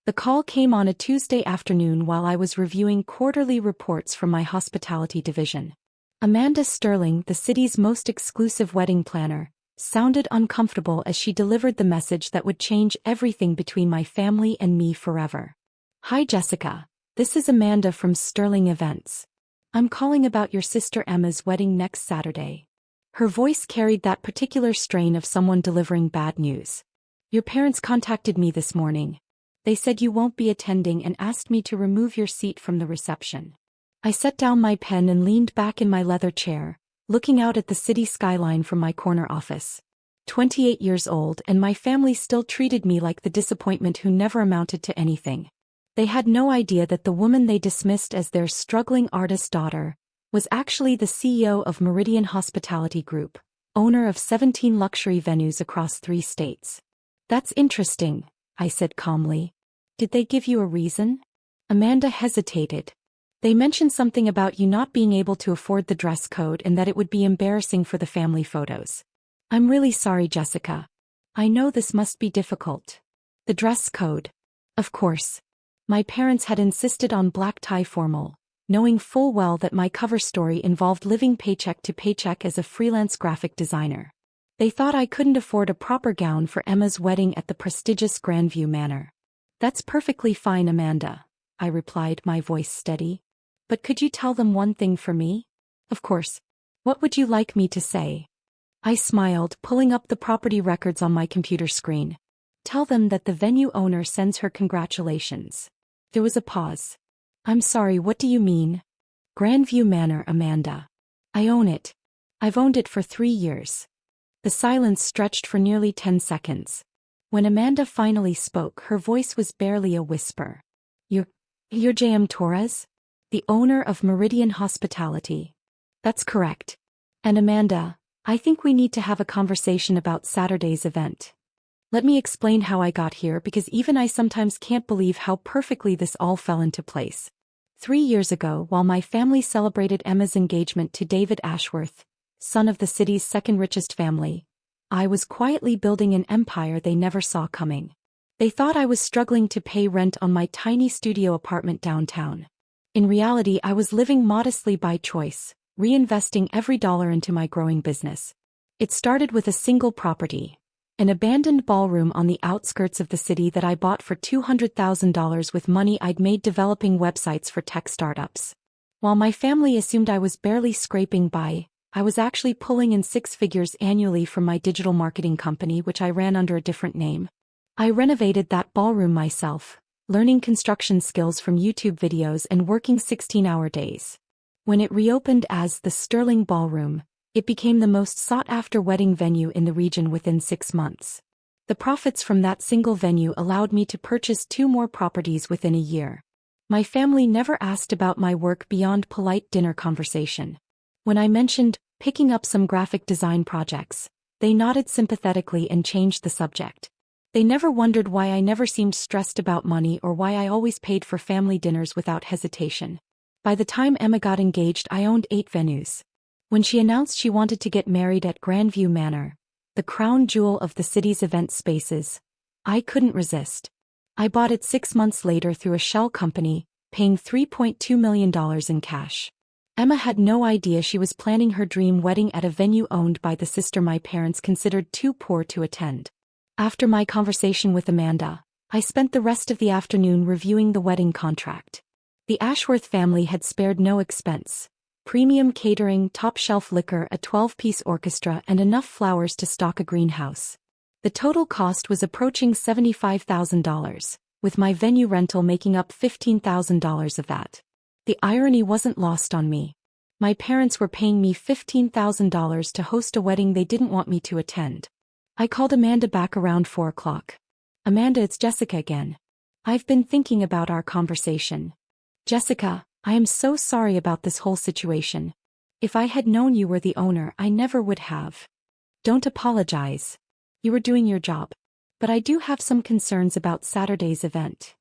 The call came on a Tuesday afternoon while I was reviewing quarterly reports from my hospitality division. Amanda Sterling, the city's most exclusive wedding planner, sounded uncomfortable as she delivered the message that would change everything between my family and me forever. "Hi Jessica, this is Amanda from Sterling Events. I'm calling about your sister Emma's wedding next Saturday." Her voice carried that particular strain of someone delivering bad news. "Your parents contacted me this morning. They said you won't be attending and asked me to remove your seat from the reception." I set down my pen and leaned back in my leather chair, looking out at the city skyline from my corner office. 28 years old and my family still treated me like the disappointment who never amounted to anything. They had no idea that the woman they dismissed as their struggling artist daughter was actually the CEO of Meridian Hospitality Group, owner of 17 luxury venues across 3 states. "That's interesting," I said calmly. "Did they give you a reason?" Amanda hesitated. "They mentioned something about you not being able to afford the dress code and that it would be embarrassing for the family photos." "I'm really sorry, Jessica. I know this must be difficult." "The dress code. Of course. My parents had insisted on black tie formal, knowing full well that my cover story involved living paycheck to paycheck as a freelance graphic designer. They thought I couldn't afford a proper gown for Emma's wedding at the prestigious Grandview Manor." "That's perfectly fine, Amanda," I replied, my voice steady. "But could you tell them one thing for me?" "Of course. What would you like me to say?" I smiled, pulling up the property records on my computer screen. "Tell them that the venue owner sends her congratulations." There was a pause. "I'm sorry, what do you mean?" "Grandview Manor, Amanda. I own it. I've owned it for 3 years." The silence stretched for nearly 10 seconds. When Amanda finally spoke, her voice was barely a whisper. You're J.M. Torres? The owner of Meridian Hospitality?" "That's correct. And Amanda, I think we need to have a conversation about Saturday's event. Let me explain how I got here because even I sometimes can't believe how perfectly this all fell into place. 3 years ago, while my family celebrated Emma's engagement to David Ashworth, son of the city's second richest family, I was quietly building an empire they never saw coming. They thought I was struggling to pay rent on my tiny studio apartment downtown. In reality, I was living modestly by choice, reinvesting every dollar into my growing business. It started with a single property, an abandoned ballroom on the outskirts of the city that I bought for $200,000 with money I'd made developing websites for tech startups. While my family assumed I was barely scraping by, I was actually pulling in 6 figures annually from my digital marketing company, which I ran under a different name. I renovated that ballroom myself, learning construction skills from YouTube videos and working 16-hour days. When it reopened as the Sterling Ballroom, it became the most sought-after wedding venue in the region within 6 months. The profits from that single venue allowed me to purchase 2 more properties within a year. My family never asked about my work beyond polite dinner conversation. When I mentioned picking up some graphic design projects, they nodded sympathetically and changed the subject. They never wondered why I never seemed stressed about money or why I always paid for family dinners without hesitation. By the time Emma got engaged, I owned 8 venues. When she announced she wanted to get married at Grandview Manor, the crown jewel of the city's event spaces, I couldn't resist. I bought it 6 months later through a shell company, paying $3.2 million in cash. Emma had no idea she was planning her dream wedding at a venue owned by the sister my parents considered too poor to attend. After my conversation with Amanda, I spent the rest of the afternoon reviewing the wedding contract. The Ashworth family had spared no expense. Premium catering, top-shelf liquor, a 12-piece orchestra, and enough flowers to stock a greenhouse. The total cost was approaching $75,000, with my venue rental making up $15,000 of that. The irony wasn't lost on me. My parents were paying me $15,000 to host a wedding they didn't want me to attend. I called Amanda back around 4 o'clock. "Amanda, it's Jessica again. I've been thinking about our conversation. Jessica, I am so sorry about this whole situation. If I had known you were the owner, I never would have." "Don't apologize. You were doing your job. But I do have some concerns about Saturday's event."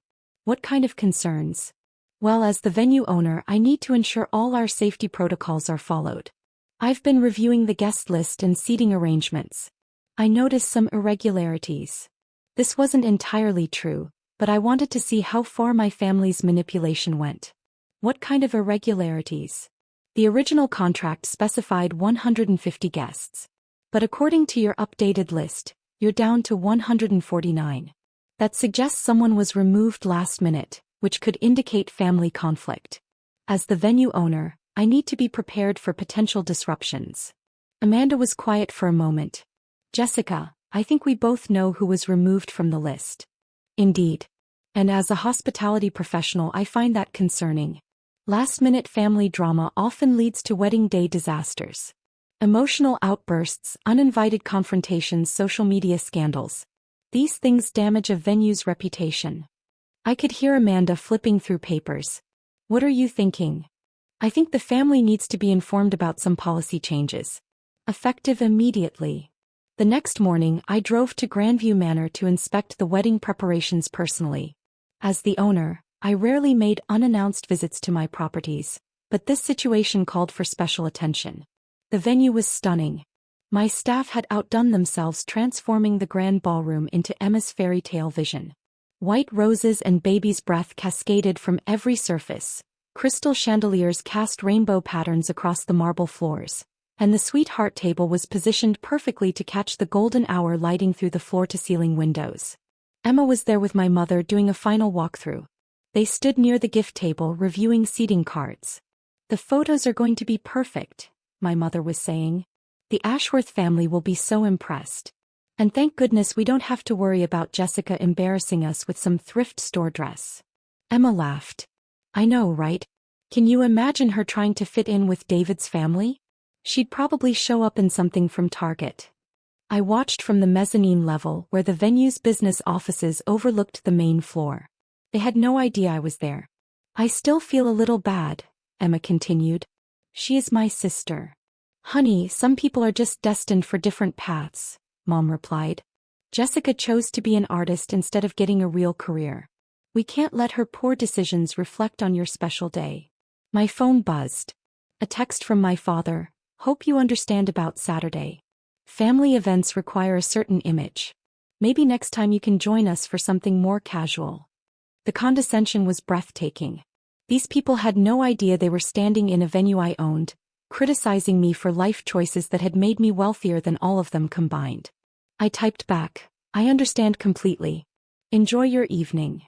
"What kind of concerns?" "Well, as the venue owner, I need to ensure all our safety protocols are followed. I've been reviewing the guest list and seating arrangements. I noticed some irregularities." This wasn't entirely true. but I wanted to see how far my family's manipulation went. What kind of irregularities? The original contract specified 150 guests. But according to your updated list, you're down to 149. That suggests someone was removed last minute, which could indicate family conflict. As the venue owner, I need to be prepared for potential disruptions. Amanda was quiet for a moment. Jessica, I think we both know who was removed from the list. Indeed. And as a hospitality professional, I find that concerning. Last-minute family drama often leads to wedding day disasters. Emotional outbursts, uninvited confrontations, social media scandals. These things damage a venue's reputation. I could hear Amanda flipping through papers. What are you thinking? I think the family needs to be informed about some policy changes. Effective immediately. The next morning, I drove to Grandview Manor to inspect the wedding preparations personally. As the owner, I rarely made unannounced visits to my properties, but this situation called for special attention. The venue was stunning. My staff had outdone themselves transforming the grand ballroom into Emma's fairy tale vision. White roses and baby's breath cascaded from every surface. Crystal chandeliers cast rainbow patterns across the marble floors, and the sweetheart table was positioned perfectly to catch the golden hour lighting through the floor-to-ceiling windows. Emma was there with my mother doing a final walkthrough. They stood near the gift table reviewing seating cards. The photos are going to be perfect, my mother was saying. The Ashworth family will be so impressed. And thank goodness we don't have to worry about Jessica embarrassing us with some thrift store dress. Emma laughed. I know, right? Can you imagine her trying to fit in with David's family? She'd probably show up in something from Target. I watched from the mezzanine level where the venue's business offices overlooked the main floor. They had no idea I was there. I still feel a little bad, Emma continued. She is my sister. Honey, some people are just destined for different paths, Mom replied. Jessica chose to be an artist instead of getting a real career. We can't let her poor decisions reflect on your special day. My phone buzzed. A text from my father. Hope you understand about Saturday. Family events require a certain image. Maybe next time you can join us for something more casual. The condescension was breathtaking. These people had no idea they were standing in a venue I owned, criticizing me for life choices that had made me wealthier than all of them combined. I typed back, I understand completely. Enjoy your evening.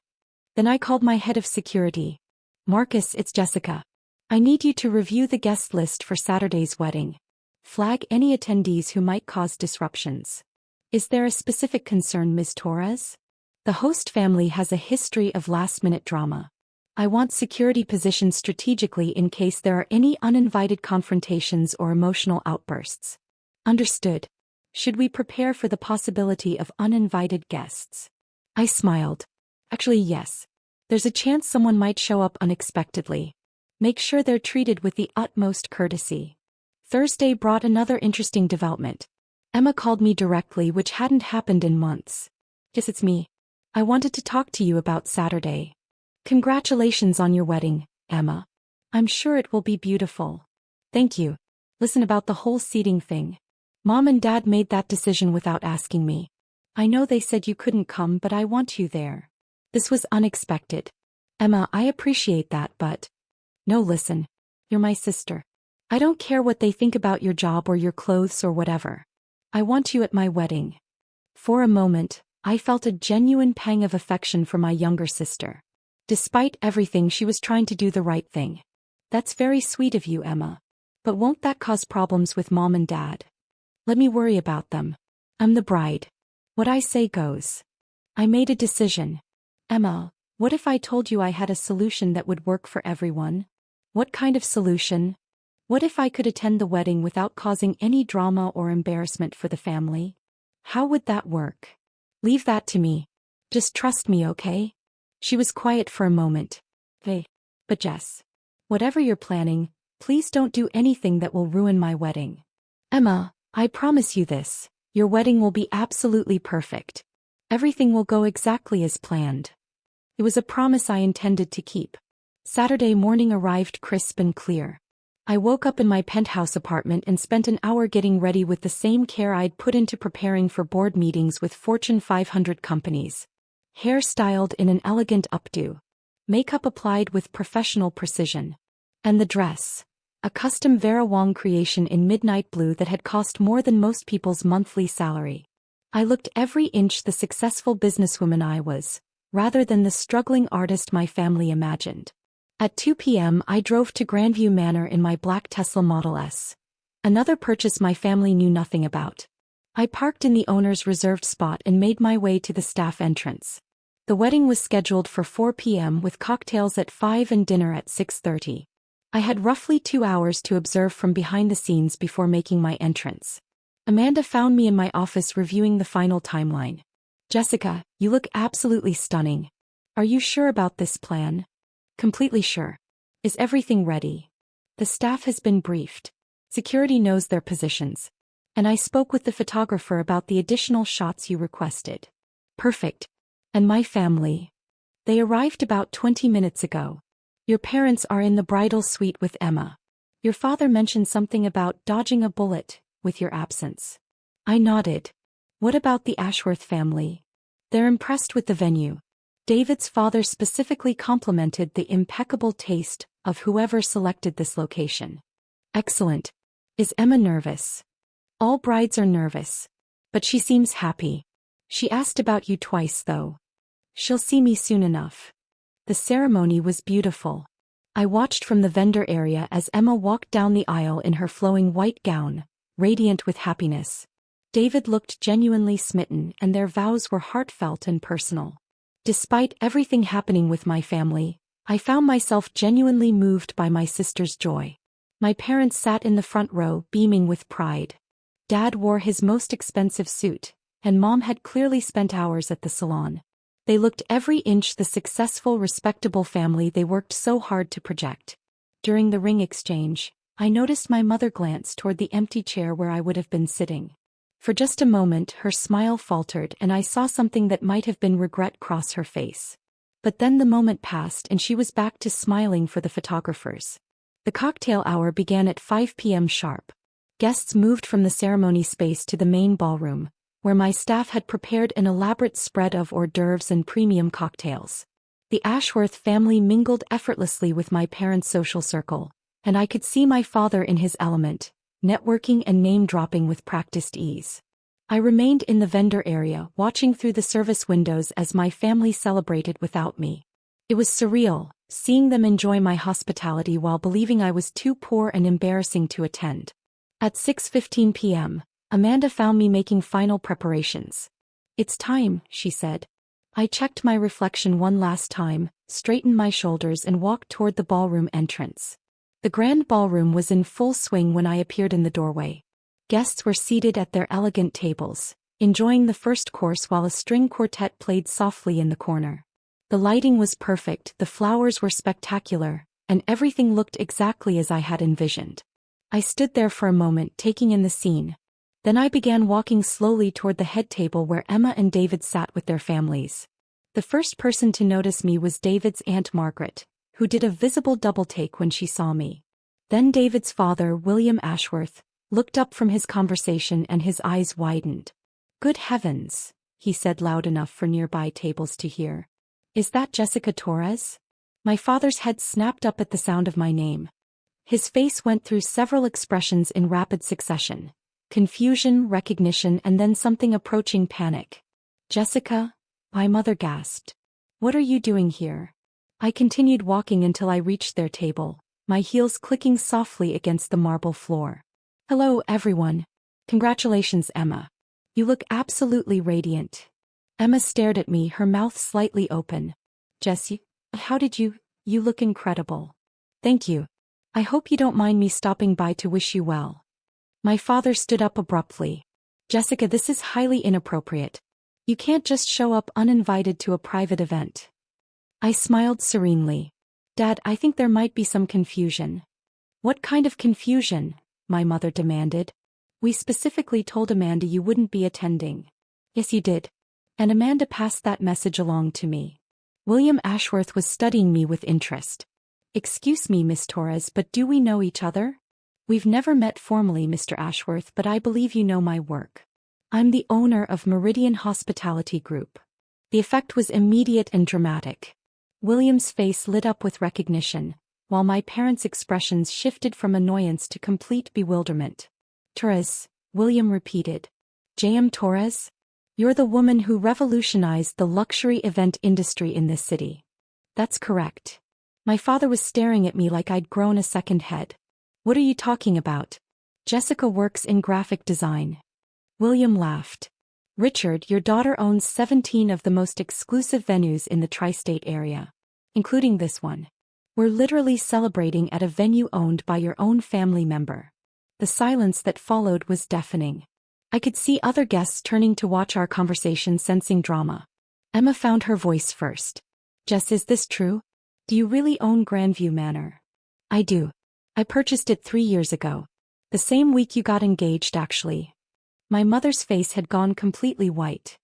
Then I called my head of security. Marcus, it's Jessica. I need you to review the guest list for Saturday's wedding. Flag any attendees who might cause disruptions. Is there a specific concern, Ms. Torres? The host family has a history of last-minute drama. I want security positioned strategically in case there are any uninvited confrontations or emotional outbursts. Understood. Should we prepare for the possibility of uninvited guests? I smiled. Actually, yes. There's a chance someone might show up unexpectedly. Make sure they're treated with the utmost courtesy. Thursday brought another interesting development. Emma called me directly, which hadn't happened in months. Yes, it's me. I wanted to talk to you about Saturday. Congratulations on your wedding, Emma. I'm sure it will be beautiful. Thank you. Listen, about the whole seating thing. Mom and Dad made that decision without asking me. I know they said you couldn't come, but I want you there. This was unexpected. Emma, I appreciate that, but... No, listen. You're my sister. I don't care what they think about your job or your clothes or whatever. I want you at my wedding. For a moment, I felt a genuine pang of affection for my younger sister. Despite everything, she was trying to do the right thing. That's very sweet of you, Emma. But won't that cause problems with Mom and Dad? Let me worry about them. I'm the bride. What I say goes. I made a decision. Emma, what if I told you I had a solution that would work for everyone? What kind of solution? What if I could attend the wedding without causing any drama or embarrassment for the family? How would that work? Leave that to me. Just trust me, okay? She was quiet for a moment. Hey. But Jess. Whatever you're planning, please don't do anything that will ruin my wedding. Emma, I promise you this. Your wedding will be absolutely perfect. Everything will go exactly as planned. It was a promise I intended to keep. Saturday morning arrived crisp and clear. I woke up in my penthouse apartment and spent an hour getting ready with the same care I'd put into preparing for board meetings with Fortune 500 companies. Hair styled in an elegant updo. Makeup applied with professional precision. And the dress. A custom Vera Wang creation in midnight blue that had cost more than most people's monthly salary. I looked every inch the successful businesswoman I was, rather than the struggling artist my family imagined. At 2 p.m. I drove to Grandview Manor in my black Tesla Model S. Another purchase my family knew nothing about. I parked in the owner's reserved spot and made my way to the staff entrance. The wedding was scheduled for 4 p.m. with cocktails at 5 and dinner at 6:30. I had roughly 2 hours to observe from behind the scenes before making my entrance. Amanda found me in my office reviewing the final timeline. "Jessica, you look absolutely stunning. Are you sure about this plan?" "Completely sure. Is everything ready?" "The staff has been briefed. Security knows their positions. And I spoke with the photographer about the additional shots you requested." "Perfect. And my family?" "They arrived about 20 minutes ago. Your parents are in the bridal suite with Emma. Your father mentioned something about dodging a bullet with your absence." I nodded. "What about the Ashworth family?" "They're impressed with the venue. David's father specifically complimented the impeccable taste of whoever selected this location." "Excellent. Is Emma nervous?" "All brides are nervous. But she seems happy. She asked about you twice though." "She'll see me soon enough." The ceremony was beautiful. I watched from the vendor area as Emma walked down the aisle in her flowing white gown, radiant with happiness. David looked genuinely smitten and their vows were heartfelt and personal. Despite everything happening with my family, I found myself genuinely moved by my sister's joy. My parents sat in the front row beaming with pride. Dad wore his most expensive suit, and Mom had clearly spent hours at the salon. They looked every inch the successful, respectable family they worked so hard to project. During the ring exchange, I noticed my mother glance toward the empty chair where I would have been sitting. For just a moment her smile faltered and I saw something that might have been regret cross her face. But then the moment passed and she was back to smiling for the photographers. The cocktail hour began at 5 p.m. sharp. Guests moved from the ceremony space to the main ballroom, where my staff had prepared an elaborate spread of hors d'oeuvres and premium cocktails. The Ashworth family mingled effortlessly with my parents' social circle, and I could see my father in his element, networking and name-dropping with practiced ease. I remained in the vendor area, watching through the service windows as my family celebrated without me. It was surreal, seeing them enjoy my hospitality while believing I was too poor and embarrassing to attend. At 6:15 p.m., Amanda found me making final preparations. "It's time," she said. I checked my reflection one last time, straightened my shoulders and walked toward the ballroom entrance. The grand ballroom was in full swing when I appeared in the doorway. Guests were seated at their elegant tables, enjoying the first course while a string quartet played softly in the corner. The lighting was perfect, the flowers were spectacular, and everything looked exactly as I had envisioned. I stood there for a moment taking in the scene. Then I began walking slowly toward the head table where Emma and David sat with their families. The first person to notice me was David's Aunt Margaret, who did a visible double-take when she saw me. Then David's father, William Ashworth, looked up from his conversation and his eyes widened. "Good heavens," he said loud enough for nearby tables to hear. "Is that Jessica Torres?" My father's head snapped up at the sound of my name. His face went through several expressions in rapid succession. Confusion, recognition, and then something approaching panic. "Jessica?" my mother gasped. "What are you doing here?" I continued walking until I reached their table, my heels clicking softly against the marble floor. "Hello, everyone. Congratulations, Emma. You look absolutely radiant." Emma stared at me, her mouth slightly open. "Jessie, how did you look incredible." "Thank you. I hope you don't mind me stopping by to wish you well." My father stood up abruptly. "Jessica, this is highly inappropriate. You can't just show up uninvited to a private event." I smiled serenely. "Dad, I think there might be some confusion." "What kind of confusion?" my mother demanded. "We specifically told Amanda you wouldn't be attending." "Yes, you did. And Amanda passed that message along to me." William Ashworth was studying me with interest. "Excuse me, Miss Torres, but do we know each other?" "We've never met formally, Mr. Ashworth, but I believe you know my work. I'm the owner of Meridian Hospitality Group." The effect was immediate and dramatic. William's face lit up with recognition, while my parents' expressions shifted from annoyance to complete bewilderment. Torres, William repeated. J.M. Torres? You're the woman who revolutionized the luxury event industry in this city. That's correct. My father was staring at me like I'd grown a second head. What are you talking about? Jessica works in graphic design. William laughed. Richard, your daughter owns 17 of the most exclusive venues in the tri-state area, including this one. We're literally celebrating at a venue owned by your own family member. The silence that followed was deafening. I could see other guests turning to watch our conversation, sensing drama. Emma found her voice first. Jess, is this true? Do you really own Grandview Manor? I do. I purchased it 3 years ago. The same week you got engaged, actually. My mother's face had gone completely white.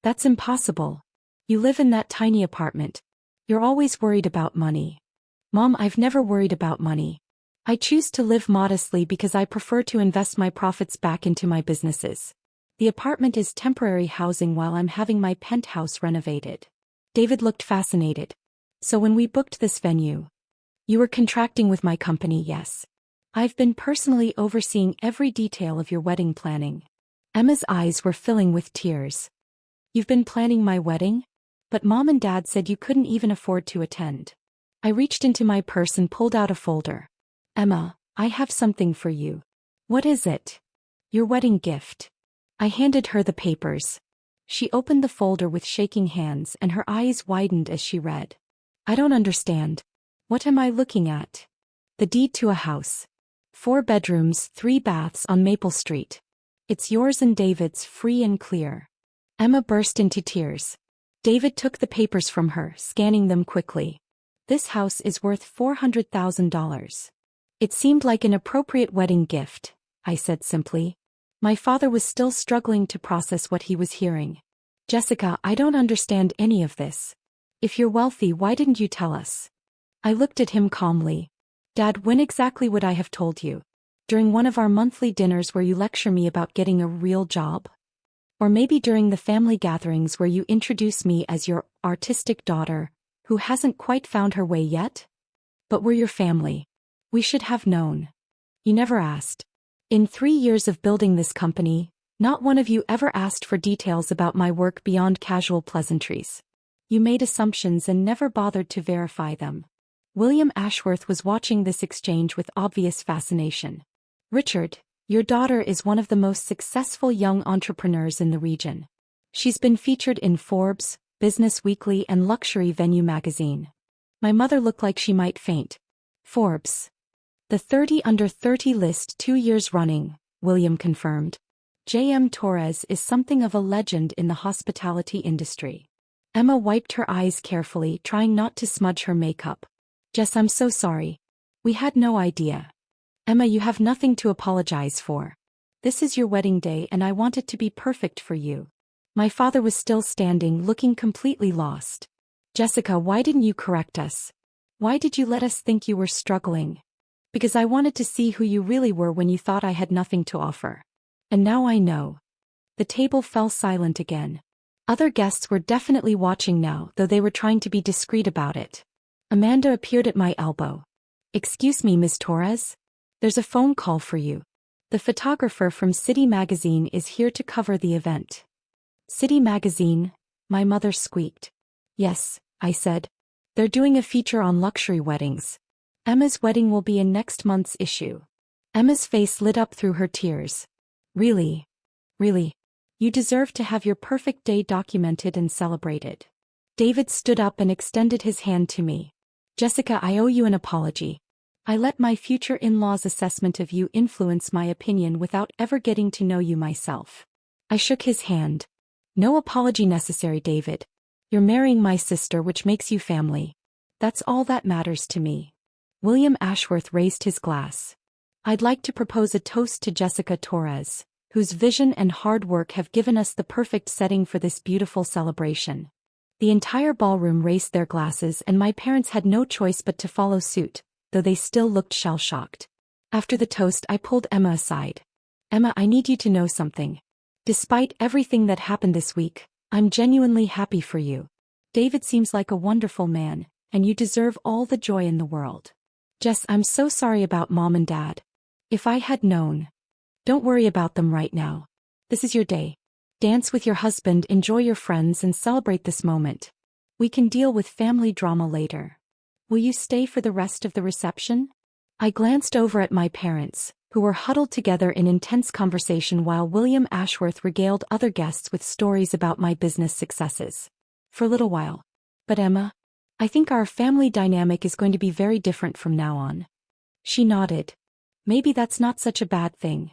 That's impossible. You live in that tiny apartment. You're always worried about money. Mom, I've never worried about money. I choose to live modestly because I prefer to invest my profits back into my businesses. The apartment is temporary housing while I'm having my penthouse renovated. David looked fascinated. So when we booked this venue, you were contracting with my company, yes. I've been personally overseeing every detail of your wedding planning. Emma's eyes were filling with tears. You've been planning my wedding? But Mom and Dad said you couldn't even afford to attend. I reached into my purse and pulled out a folder. Emma, I have something for you. What is it? Your wedding gift. I handed her the papers. She opened the folder with shaking hands and her eyes widened as she read. I don't understand. What am I looking at? The deed to a house. 4 bedrooms, 3 baths on Maple Street. It's yours and David's, free and clear. Emma burst into tears. David took the papers from her, scanning them quickly. This house is worth $400,000. It seemed like an appropriate wedding gift, I said simply. My father was still struggling to process what he was hearing. Jessica, I don't understand any of this. If you're wealthy, why didn't you tell us? I looked at him calmly. Dad, when exactly would I have told you? During one of our monthly dinners where you lecture me about getting a real job? Or maybe during the family gatherings where you introduce me as your artistic daughter, who hasn't quite found her way yet? But we're your family. We should have known. You never asked. In 3 years of building this company, not one of you ever asked for details about my work beyond casual pleasantries. You made assumptions and never bothered to verify them. William Ashworth was watching this exchange with obvious fascination. Richard, your daughter is one of the most successful young entrepreneurs in the region. She's been featured in Forbes, Business Weekly and Luxury Venue magazine. My mother looked like she might faint. Forbes. The 30 under 30 list 2 years running, William confirmed. J.M. Torres is something of a legend in the hospitality industry. Emma wiped her eyes carefully, trying not to smudge her makeup. Jess, I'm so sorry. We had no idea. Emma, you have nothing to apologize for. This is your wedding day and I want it to be perfect for you. My father was still standing, looking completely lost. Jessica, why didn't you correct us? Why did you let us think you were struggling? Because I wanted to see who you really were when you thought I had nothing to offer. And now I know. The table fell silent again. Other guests were definitely watching now, though they were trying to be discreet about it. Amanda appeared at my elbow. Excuse me, Ms. Torres? There's a phone call for you. The photographer from City Magazine is here to cover the event. City Magazine? My mother squeaked. Yes, I said. They're doing a feature on luxury weddings. Emma's wedding will be in next month's issue. Emma's face lit up through her tears. Really? Really? You deserve to have your perfect day documented and celebrated. David stood up and extended his hand to me. Jessica, I owe you an apology. I let my future in-laws' assessment of you influence my opinion without ever getting to know you myself. I shook his hand. No apology necessary, David. You're marrying my sister, which makes you family. That's all that matters to me. William Ashworth raised his glass. I'd like to propose a toast to Jessica Torres, whose vision and hard work have given us the perfect setting for this beautiful celebration. The entire ballroom raised their glasses and my parents had no choice but to follow suit, though they still looked shell-shocked. After the toast, I pulled Emma aside. Emma, I need you to know something. Despite everything that happened this week, I'm genuinely happy for you. David seems like a wonderful man, and you deserve all the joy in the world. Jess, I'm so sorry about Mom and Dad. If I had known. Don't worry about them right now. This is your day. Dance with your husband, enjoy your friends, and celebrate this moment. We can deal with family drama later. Will you stay for the rest of the reception? I glanced over at my parents, who were huddled together in intense conversation while William Ashworth regaled other guests with stories about my business successes. For a little while. But Emma, I think our family dynamic is going to be very different from now on. She nodded. Maybe that's not such a bad thing.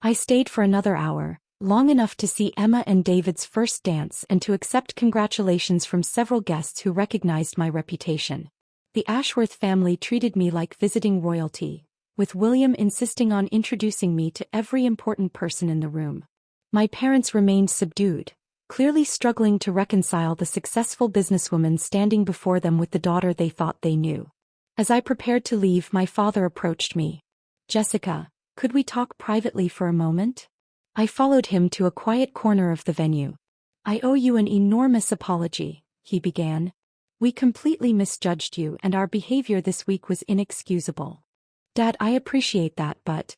I stayed for another hour, long enough to see Emma and David's first dance and to accept congratulations from several guests who recognized my reputation. The Ashworth family treated me like visiting royalty, with William insisting on introducing me to every important person in the room. My parents remained subdued, clearly struggling to reconcile the successful businesswoman standing before them with the daughter they thought they knew. As I prepared to leave, my father approached me. Jessica, could we talk privately for a moment? I followed him to a quiet corner of the venue. I owe you an enormous apology, he began. We completely misjudged you and our behavior this week was inexcusable. Dad, I appreciate that, but...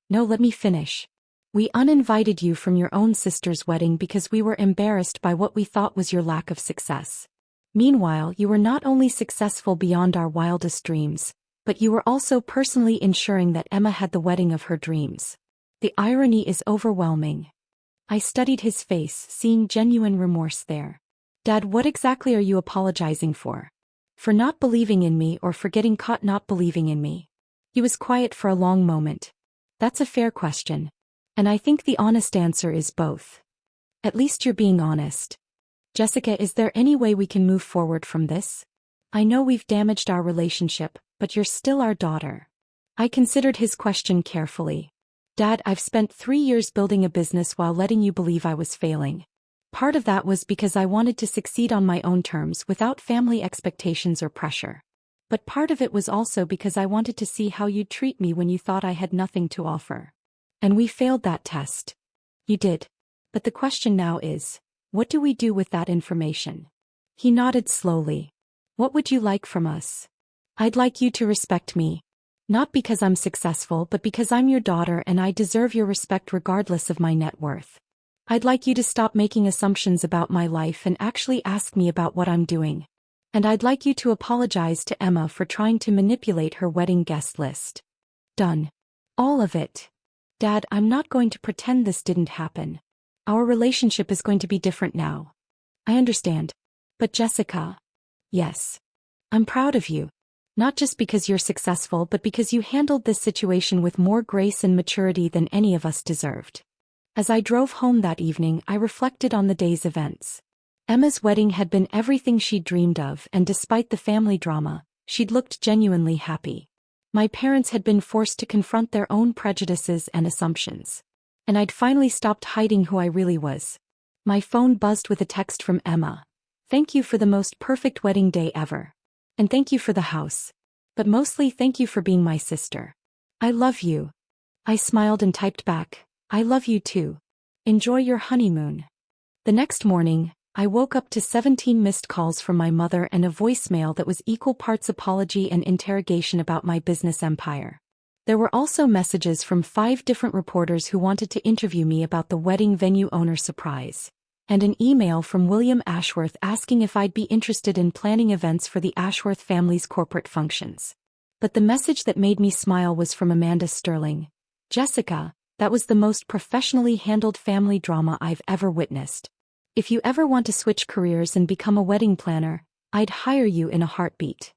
No, let me finish. We uninvited you from your own sister's wedding because we were embarrassed by what we thought was your lack of success. Meanwhile, you were not only successful beyond our wildest dreams, but you were also personally ensuring that Emma had the wedding of her dreams. The irony is overwhelming. I studied his face, seeing genuine remorse there. Dad, what exactly are you apologizing for? For not believing in me or for getting caught not believing in me? He was quiet for a long moment. That's a fair question. And I think the honest answer is both. At least you're being honest. Jessica, is there any way we can move forward from this? I know we've damaged our relationship, but you're still our daughter. I considered his question carefully. Dad, I've spent 3 years building a business while letting you believe I was failing. Part of that was because I wanted to succeed on my own terms without family expectations or pressure. But part of it was also because I wanted to see how you'd treat me when you thought I had nothing to offer. And we failed that test. You did. But the question now is, what do we do with that information? He nodded slowly. What would you like from us? I'd like you to respect me. Not because I'm successful, but because I'm your daughter and I deserve your respect regardless of my net worth. I'd like you to stop making assumptions about my life and actually ask me about what I'm doing. And I'd like you to apologize to Emma for trying to manipulate her wedding guest list. Done. All of it. Dad, I'm not going to pretend this didn't happen. Our relationship is going to be different now. I understand. But Jessica. Yes. I'm proud of you. Not just because you're successful, but because you handled this situation with more grace and maturity than any of us deserved. As I drove home that evening, I reflected on the day's events. Emma's wedding had been everything she'd dreamed of, and despite the family drama, she'd looked genuinely happy. My parents had been forced to confront their own prejudices and assumptions. And I'd finally stopped hiding who I really was. My phone buzzed with a text from Emma. Thank you for the most perfect wedding day ever. And thank you for the house. But mostly thank you for being my sister. I love you. I smiled and typed back, I love you too. Enjoy your honeymoon. The next morning, I woke up to 17 missed calls from my mother and a voicemail that was equal parts apology and interrogation about my business empire. There were also messages from 5 different reporters who wanted to interview me about the wedding venue owner surprise, and an email from William Ashworth asking if I'd be interested in planning events for the Ashworth family's corporate functions. But the message that made me smile was from Amanda Sterling. Jessica, that was the most professionally handled family drama I've ever witnessed. If you ever want to switch careers and become a wedding planner, I'd hire you in a heartbeat.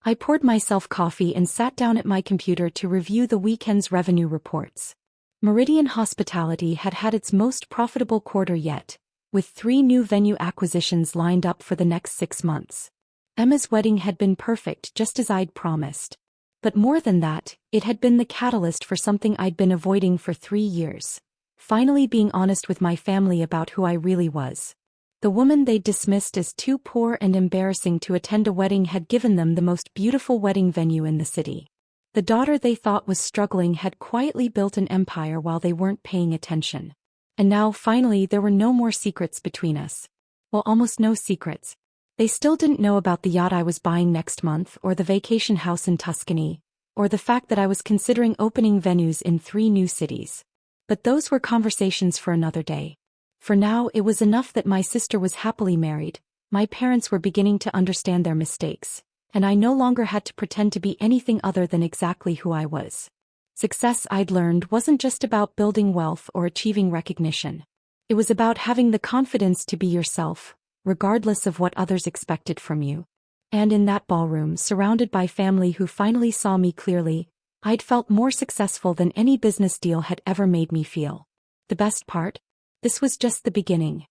I poured myself coffee and sat down at my computer to review the weekend's revenue reports. Meridian Hospitality had had its most profitable quarter yet, with 3 new venue acquisitions lined up for the next 6 months. Emma's wedding had been perfect, just as I'd promised. But more than that, it had been the catalyst for something I'd been avoiding for 3 years. Finally being honest with my family about who I really was. The woman they'd dismissed as too poor and embarrassing to attend a wedding had given them the most beautiful wedding venue in the city. The daughter they thought was struggling had quietly built an empire while they weren't paying attention. And now, finally, there were no more secrets between us. Well, almost no secrets. They still didn't know about the yacht I was buying next month, or the vacation house in Tuscany, or the fact that I was considering opening venues in 3 new cities. But those were conversations for another day. For now, it was enough that my sister was happily married, my parents were beginning to understand their mistakes, and I no longer had to pretend to be anything other than exactly who I was. Success, I'd learned, wasn't just about building wealth or achieving recognition. It was about having the confidence to be yourself, regardless of what others expected from you. And in that ballroom, surrounded by family who finally saw me clearly, I'd felt more successful than any business deal had ever made me feel. The best part? This was just the beginning.